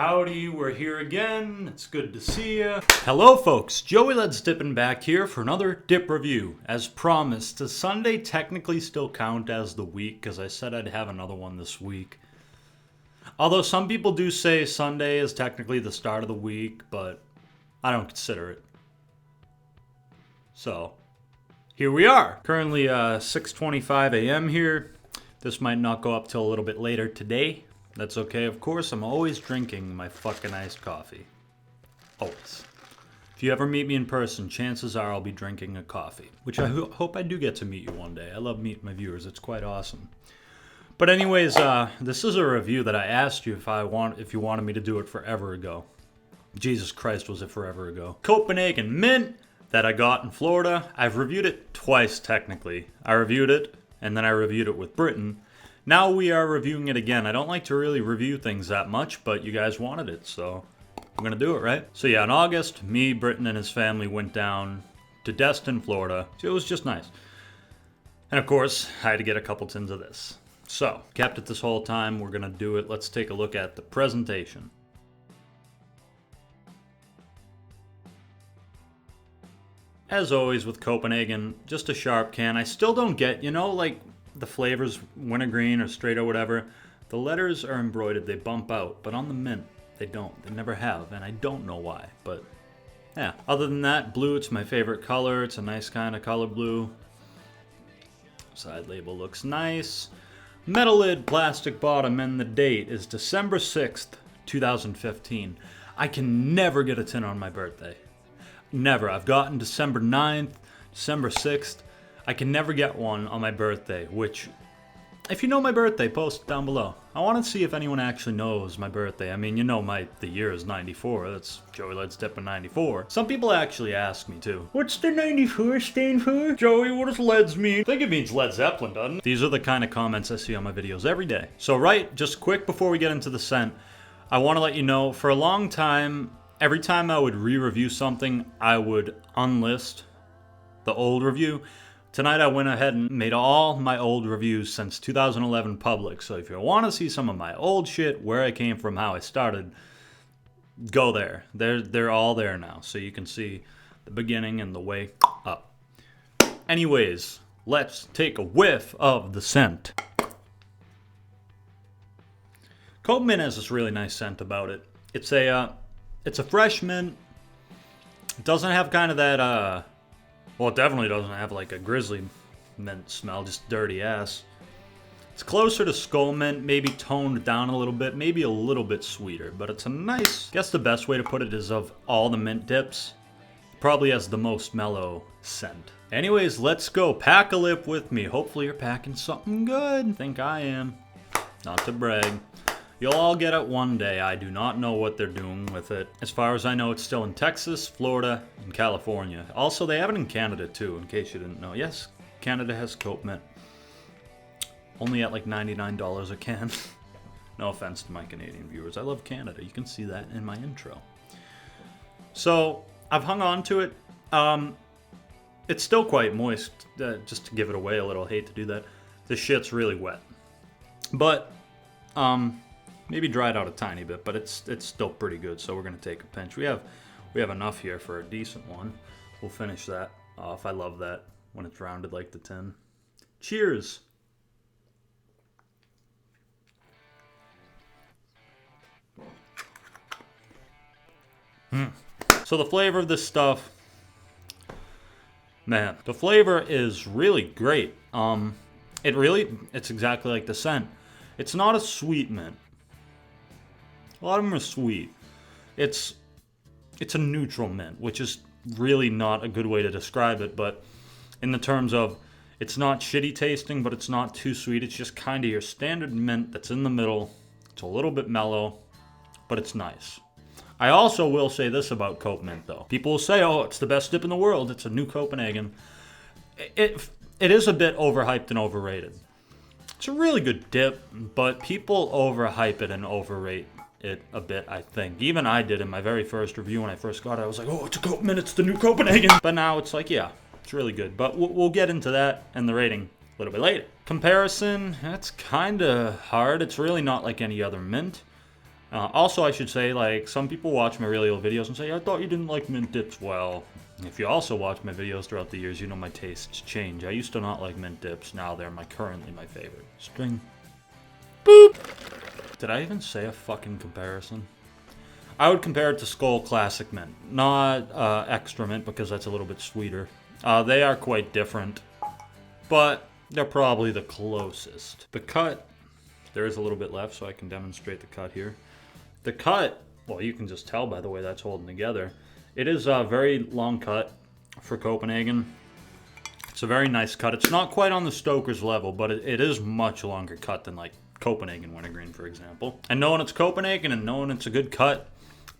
Howdy, we're here again. It's good to see ya. Hello folks, Joey Let's Dippin' back here for another dip review. As promised, does Sunday technically still count as the week? Because I said I'd have another one this week. Although some people do say Sunday is technically the start of the week, but I don't consider it. So, here we are. Currently 6:25 a.m. here. This might not go up till a little bit later today. That's okay, of course. I'm always drinking my fucking iced coffee. Always. If you ever meet me in person, chances are I'll be drinking a coffee. Which I hope I do get to meet you one day. I love meeting my viewers. It's quite awesome. But anyways, this is a review that I asked you if you wanted me to do it forever ago. Jesus Christ, was it forever ago. Copenhagen mint that I got in Florida. I've reviewed it twice, technically. I reviewed it, and then I reviewed it with Britain. Now we are reviewing it again. I don't like to really review things that much, but you guys wanted it, so I'm gonna do it, right? So yeah, in August, me, Britain, and his family went down to Destin, Florida. So it was just nice. And of course, I had to get a couple tins of this. So, kept it this whole time. We're gonna do it. Let's take a look at the presentation. As always with Copenhagen, just a sharp can. I still don't get, like the flavors, wintergreen or straight or whatever, the letters are embroidered, they bump out, but on the mint, they don't. They never have, and I don't know why, but yeah. Other than that, blue, it's my favorite color. It's a nice kind of color blue. Side label looks nice. Metal lid, plastic bottom, and the date is December 6th, 2015. I can never get a tin on my birthday. Never. I've gotten December 9th, December 6th. I can never get one on my birthday, which, if you know my birthday, post it down below. I want to see if anyone actually knows my birthday. I mean, the year is 94. That's Joey Let's Dip in 94. Some people actually ask me, too. What's the 94 stand for? Joey, what does LEDs mean? I think it means Led Zeppelin, doesn't it? These are the kind of comments I see on my videos every day. So, just quick before we get into the scent, I want to let you know, for a long time, every time I would re-review something, I would unlist the old review. Tonight I went ahead and made all my old reviews since 2011 public. So if you want to see some of my old shit, where I came from, how I started, go there. They're all there now. So you can see the beginning and the way up. Anyways, let's take a whiff of the scent. Cope Mint has this really nice scent about it. It's a fresh mint. It doesn't have kind of that, well, it definitely doesn't have like a grizzly mint smell, just dirty ass. It's closer to skull mint, maybe toned down a little bit, maybe a little bit sweeter, but it's a nice, I guess the best way to put it is of all the mint dips, it probably has the most mellow scent. Anyways, let's go. Pack a lip with me. Hopefully you're packing something good. I think I am. Not to brag. You'll all get it one day. I do not know what they're doing with it. As far as I know, it's still in Texas, Florida, and California. Also, they have it in Canada, too, in case you didn't know. Yes, Canada has Cope Mint. Only at like $99 a can. No offense to my Canadian viewers. I love Canada. You can see that in my intro. So, I've hung on to it. It's still quite moist. Just to give it away a little. Hate to do that. This shit's really wet. But, maybe dried out a tiny bit, but it's still pretty good, so we're going to take a pinch. We have enough here for a decent one. We'll finish that off. I love that when it's rounded like the tin. Cheers! So the flavor of this stuff, man, the flavor is really great. It's exactly like the scent. It's not a sweet mint. A lot of them are sweet. It's a neutral mint, which is really not a good way to describe it, but in the terms of it's not shitty tasting, but it's not too sweet. It's just kind of your standard mint that's in the middle. It's a little bit mellow, but it's nice. I also will say this about Cope Mint, though. People will say, oh, it's the best dip in the world. It's a new Copenhagen. It is a bit overhyped and overrated. It's a really good dip, but people overhype it and overrate it a bit, I think. Even I did in my very first review when I first got it. I was like, oh, it's a Cope Mint, it's the new Copenhagen. But now it's like, yeah, it's really good. But we'll get into that and the rating a little bit later. Comparison, that's kind of hard. It's really not like any other mint. Also, I should say, like, some people watch my really old videos and say, I thought you didn't like mint dips. Well, if you also watch my videos throughout the years, you know my tastes change. I used to not like mint dips. Now they're currently my favorite. String. Boop. Did I even say a fucking comparison? I would compare it to Skull Classic Mint. Not Extra Mint, because that's a little bit sweeter. They are quite different, but they're probably the closest. The cut, there is a little bit left, so I can demonstrate the cut here. The cut, well, you can just tell by the way that's holding together. It is a very long cut for Copenhagen. It's a very nice cut. It's not quite on the Stoker's level, but it is much longer cut than like Copenhagen Wintergreen, for example. And knowing it's Copenhagen and knowing it's a good cut,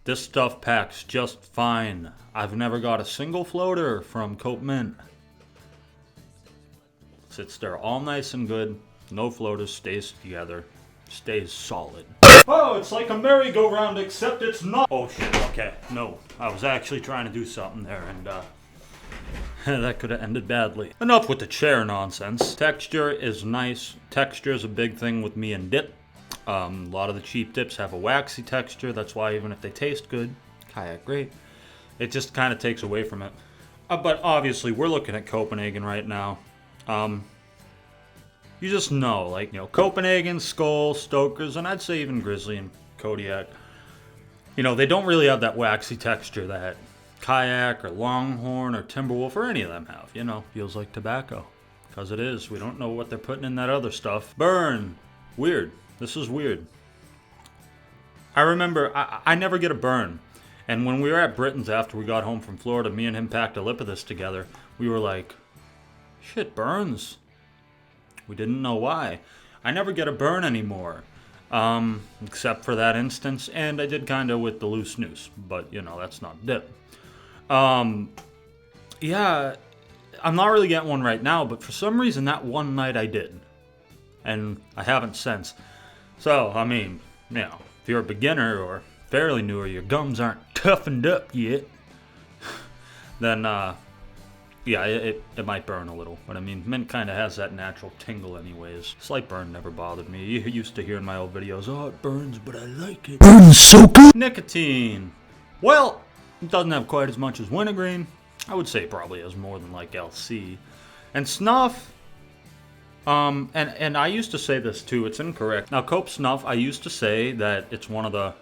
this stuff packs just fine. I've never got a single floater from Cope Mint. Sits there all nice and good. No floaters, stays together. Stays solid. Oh, it's like a merry-go-round, except it's not. Oh shit, okay. No, I was actually trying to do something there, and that could have ended badly. Enough with the chair nonsense. Texture is nice. Texture is a big thing with me and dip. A lot of the cheap dips have a waxy texture. That's why even if they taste good, kayak great, it just kind of takes away from it. But obviously, we're looking at Copenhagen right now. You just know, like, you know, Copenhagen, Skull, Stokers, and I'd say even Grizzly and Kodiak. You know, they don't really have that waxy texture that Kayak or Longhorn or Timberwolf or any of them have. You know, feels like tobacco. Because it is. We don't know what they're putting in that other stuff. Burn. Weird. This is weird. I remember, I never get a burn. And when we were at Britain's after we got home from Florida, me and him packed a lip of this together. We were like, shit burns. We didn't know why. I never get a burn anymore. Except for that instance. And I did kind of with the loose noose. But, you know, that's not dip. Yeah, I'm not really getting one right now. But for some reason, that one night I did. And I haven't since. So, I mean, you know, if you're a beginner or fairly new or your gums aren't toughened up yet, then, yeah, it might burn a little. But I mean, mint kind of has that natural tingle anyways. Slight burn never bothered me. You used to hear in my old videos, oh, it burns, but I like it. Burns so good! Nicotine. Well, it doesn't have quite as much as wintergreen. I would say it probably has more than like LC. And snuff, and I used to say this too, it's incorrect. Now, Cope Snuff, I used to say that it's one of the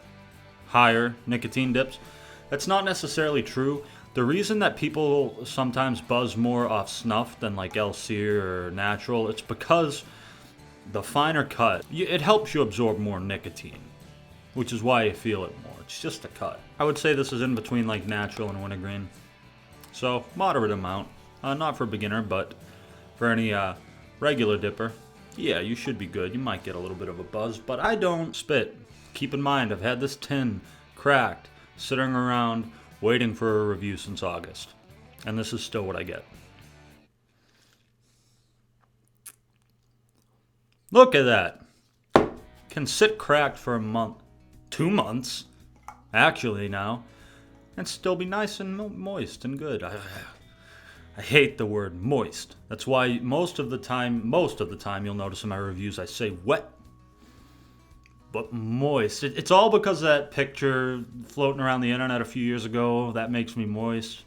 higher nicotine dips. That's not necessarily true. The reason that people sometimes buzz more off snuff than like LC or natural, it's because the finer cut, it helps you absorb more nicotine, which is why you feel it more. It's just a cut. I would say this is in between like natural and wintergreen. So, moderate amount. Not for a beginner, but for any regular dipper, yeah, you should be good. You might get a little bit of a buzz, but I don't spit. Keep in mind, I've had this tin cracked, sitting around, waiting for a review since August. And this is still what I get. Look at that. Can sit cracked for a month. 2 months, actually now. And still be nice and moist and good. I hate the word moist. That's why most of the time you'll notice in my reviews I say wet. But moist. It's all because of that picture floating around the internet a few years ago. That makes me moist.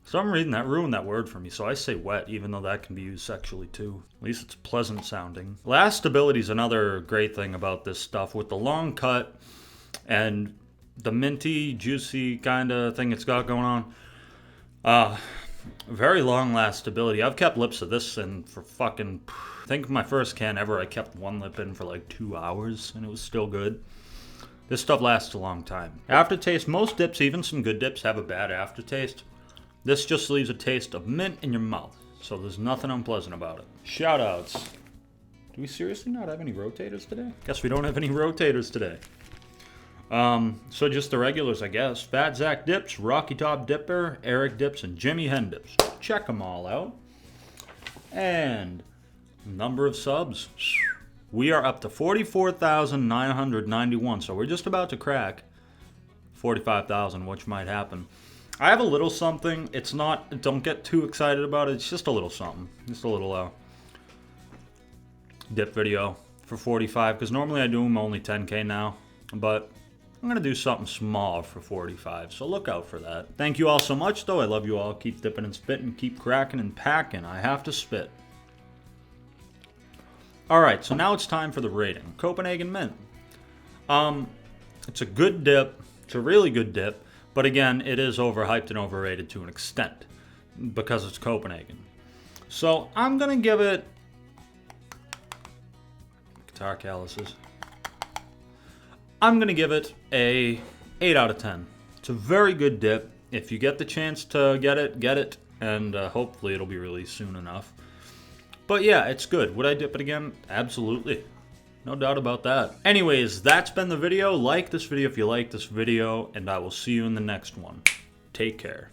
For some reason that ruined that word for me, so I say wet, even though that can be used sexually too. At least it's pleasant sounding. Last stability is another great thing about this stuff. With the long cut and the minty, juicy kind of thing it's got going on. Very long last stability. I've kept lips of this in for fucking... I think my first can ever, I kept one lip in for like 2 hours, and it was still good. This stuff lasts a long time. Aftertaste, most dips, even some good dips, have a bad aftertaste. This just leaves a taste of mint in your mouth, so there's nothing unpleasant about it. Shoutouts. Do we seriously not have any rotators today? Guess we don't have any rotators today. So just the regulars, I guess. Fat Zach Dips, Rocky Top Dipper, Eric Dips, and Jimmy Hen Dips. Check them all out. And number of subs. We are up to 44,991, so we're just about to crack 45,000, which might happen. I have a little something. It's not, don't get too excited about it. It's just a little something. Just a little dip video for 45, because normally I do them only 10K now. but I'm going to do something small for 45, so look out for that. Thank you all so much, though. I love you all. Keep dipping and spitting. Keep cracking and packing. I have to spit. Alright, so now it's time for the rating. Copenhagen Mint. It's a good dip. It's a really good dip. But again, it is overhyped and overrated to an extent. Because it's Copenhagen. So, I'm going to give it... Guitar calluses. I'm going to give it a 8 out of 10. It's a very good dip. If you get the chance to get it. And hopefully it'll be released soon enough. But yeah, it's good. Would I dip it again? Absolutely. No doubt about that. Anyways, that's been the video. Like this video if you like this video. And I will see you in the next one. Take care.